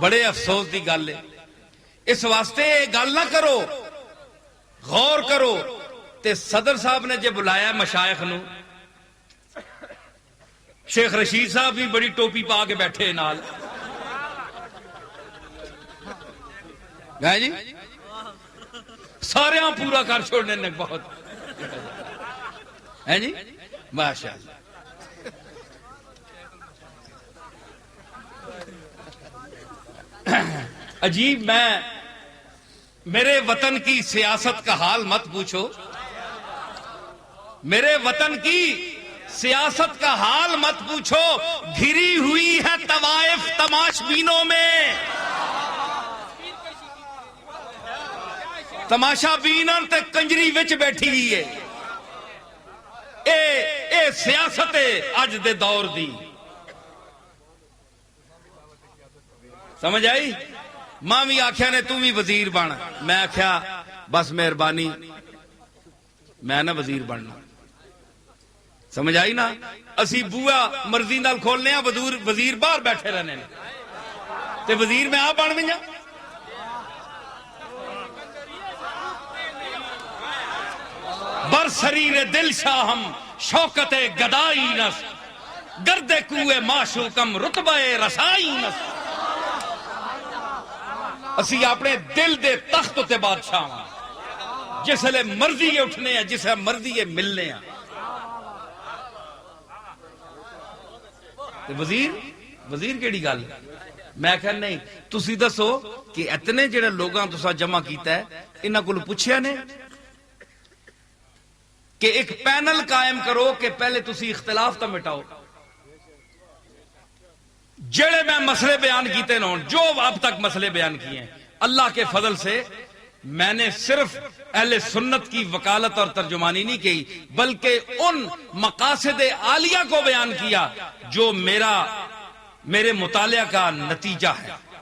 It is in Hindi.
बड़े अफसोस की गल है। इस वास्ते गल ना करो, गौर करो। ते सदर साहब ने जो बुलाया मशायख नू, शेख रशीद साहब भी बड़ी टोपी पा के बैठे नाल है जी, सारे पूरा कर छोड़ने ने बहुत है जी, माशाअल्लाह। अजीब, मेरे वतन की सियासत का हाल मत पूछो, मेरे वतन की सियासत का हाल मत पूछो। घिरी हुई है तवाइफ तमाशबीनों में, तमाशा बीनन ते कंजरी विच बैठी हुई है। ए सियासत है अज दे दौर दी, समझ आई। मां भी आख्या ने तू भी वजीर बन, मैं आख्या बस मेहरबानी, मैं ना वजीर बनना। समझ आई ना। असी बूआ मर्जी नाल खोलने, वजीर बाहर बैठे रहने, ते वजीर मैं आप बन गई। बरसरीर दिल शाहम शौकते गदाई नस, गर्दे कुए माशूकम रुतबे रसाई नस। असी अपने दिल दे तख्त उत्ते बादशाह हां, जिसले मर्जी के उठने हैं, जिस मर्जी के मिलने हैं। वजीर केड़ी गल? मैं कह नहीं, तुसी दसो कि इतने जेड़े लोगां तुसा जमा कीता है, इन्हां कोल पुछया ने कि एक पैनल कायम करो कि पहले तुसी इख्तिलाफ तो मिटाओ। जेड़े मैं मसले बयान किए न, जो अब तक मसले बयान किए हैं, अल्लाह के फजल से मैंने सिर्फ अहले सुन्नत की वकालत और तर्जुमानी नहीं की, बल्कि उन मकासद आलिया को बयान किया जो मेरे मुतालिया का नतीजा है।